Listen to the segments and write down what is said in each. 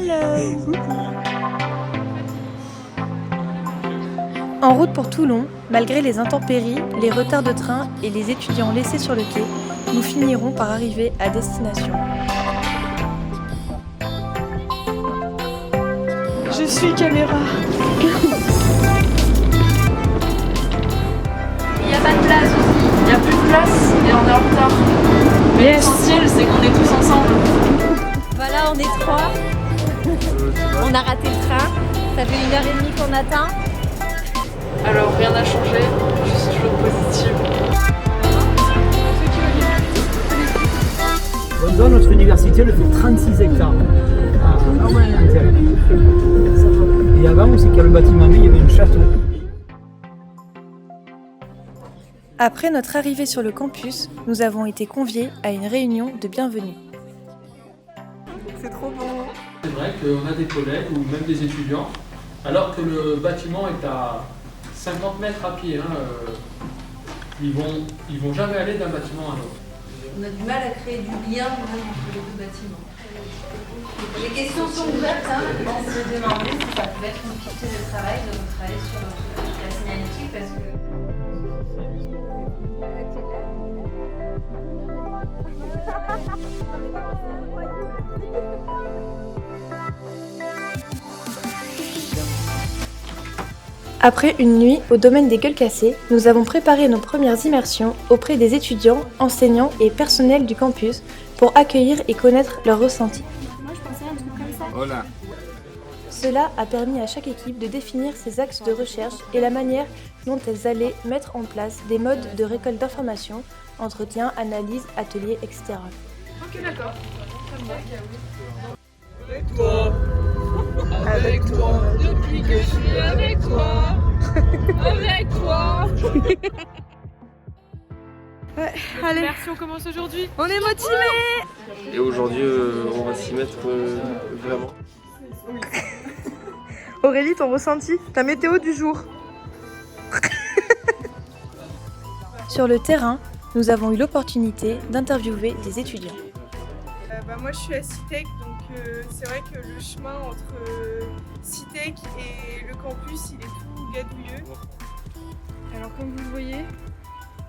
Hello. En route pour Toulon, malgré les intempéries, les retards de train et les étudiants laissés sur le quai, nous finirons par arriver à destination. Je suis caméra. Il n'y a pas de place aussi. Il n'y a plus de place et on est en retard. Mais l'essentiel, c'est qu'on est tous ensemble. Voilà, on est 3. On a raté le train. Ça fait 1h30 qu'on attend. Alors, rien n'a changé. Je suis toujours positive. Dans notre université, elle fait 36 hectares. Et avant, c'est qu'il y a le bâtiment, il y avait un château. Après notre arrivée sur le campus, nous avons été conviés à une réunion de bienvenue. C'est trop bon. C'est vrai qu'on a des collègues ou même des étudiants, alors que le bâtiment est à 50 mètres à pied. Ils vont jamais aller d'un bâtiment à l'autre. On a du mal à créer du lien même entre les deux bâtiments. Les questions sont ouvertes, on se demandait si ça pouvait être une piste de travail de travailler sur la signalétique parce que... Après une nuit au domaine des gueules cassées, nous avons préparé nos premières immersions auprès des étudiants, enseignants et personnels du campus pour accueillir et connaître leurs ressentis. Moi, je pensais à un truc comme ça. Voilà. Cela a permis à chaque équipe de définir ses axes de recherche et la manière dont elles allaient mettre en place des modes de récolte d'informations, entretien, analyse, ateliers, etc. Ok, d'accord. Avec toi. Depuis que je suis avec toi. Avec toi. Ouais, allez, Merci, on commence aujourd'hui. on est motivés. Et aujourd'hui, on va s'y mettre vraiment. Aurélie, ton ressenti, ta météo du jour. Sur le terrain, nous avons eu l'opportunité d'interviewer des étudiants. Moi je suis à Citec, donc c'est vrai que le chemin entre Citec et le campus il est tout gadouilleux. Alors, comme vous le voyez,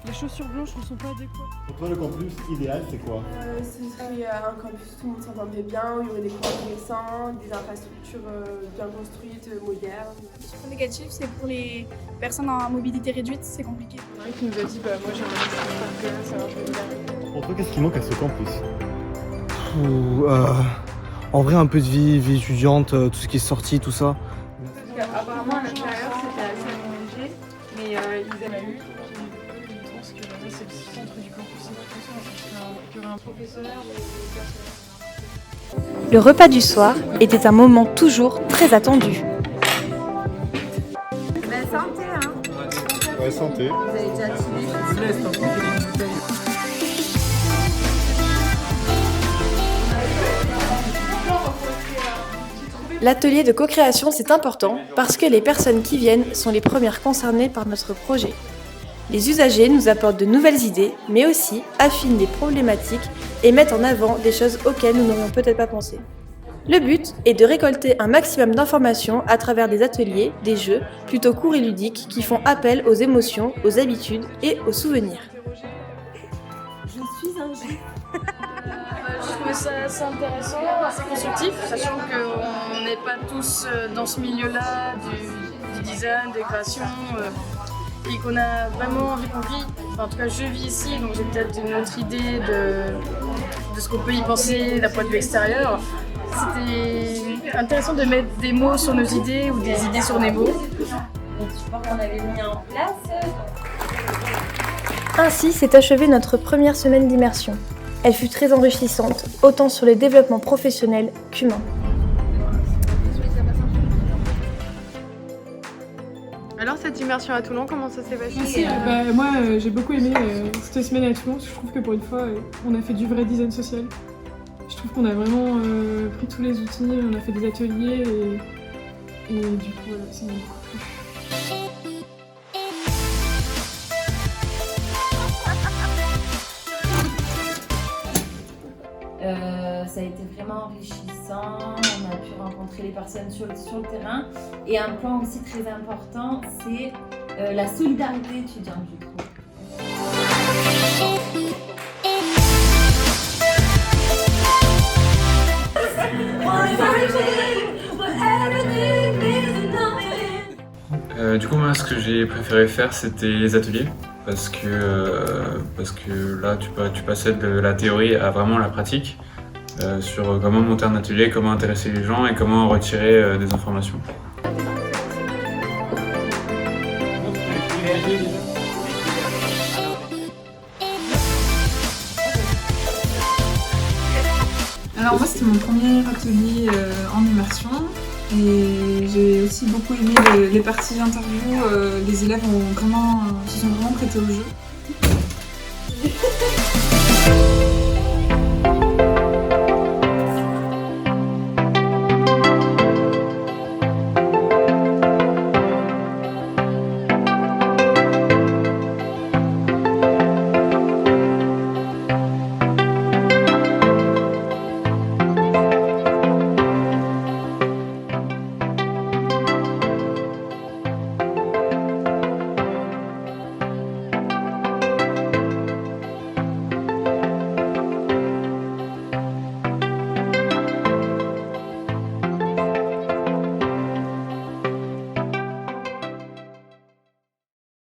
les chaussures blanches ne sont pas adéquates. Pour toi, le campus idéal, c'est quoi? Ce serait un campus où tout le monde s'entendait bien, où il y aurait des cours intéressants, des infrastructures bien construites, modernes. Le point négatif, c'est pour les personnes en mobilité réduite, c'est compliqué. Il y en a un qui nous a dit moi j'aimerais que ça marche bien. Pour toi, qu'est-ce qui manque à ce campus? En vrai, un peu de vie étudiante, tout ce qui est sorti, tout ça. Apparemment à l'intérieur c'était assez aménagé, mais ils avaient eu. Je pense que là c'est le centre du campus, c'est pas ça. Il y aurait un professeur ou Le repas du soir était un moment toujours très attendu. santé, hein. Ouais, santé. Vous avez déjà L'atelier de co-création, c'est important parce que les personnes qui viennent sont les premières concernées par notre projet. Les usagers nous apportent de nouvelles idées, mais aussi affinent des problématiques et mettent en avant des choses auxquelles nous n'aurions peut-être pas pensé. Le but est de récolter un maximum d'informations à travers des ateliers, des jeux, plutôt courts et ludiques, qui font appel aux émotions, aux habitudes et aux souvenirs. Je suis un jeu. Je trouve ça assez intéressant, assez constructif, sachant qu'on n'est pas tous dans ce milieu-là du design, des créations, et qu'on a vraiment compris, en tout cas je vis ici, donc j'ai peut-être une autre idée de ce qu'on peut y penser d'un point de vue extérieur. C'était intéressant de mettre des mots sur nos idées ou des idées sur des mots. les supports qu'on avait mis en place. Ainsi s'est achevée notre première semaine d'immersion. Elle fut très enrichissante, autant sur les développements professionnels qu'humains. Alors cette immersion à Toulon, comment ça s'est passé? Moi j'ai beaucoup aimé cette semaine à Toulon, je trouve que pour une fois on a fait du vrai design social. Je trouve qu'on a vraiment pris tous les outils, on a fait des ateliers et du coup voilà, ça m'a beaucoup plu. Ça a été vraiment enrichissant, on a pu rencontrer les personnes sur le terrain. Et un point aussi très important, c'est la solidarité étudiante, je trouve. Du coup, moi, ce que j'ai préféré faire, c'était les ateliers, parce que là, tu passais de la théorie à vraiment la pratique, sur comment monter un atelier, comment intéresser les gens et comment retirer des informations. Alors moi, c'était mon premier atelier en immersion. Et j'ai aussi beaucoup aimé les parties d'interview, les élèves se sont vraiment prêtés au jeu.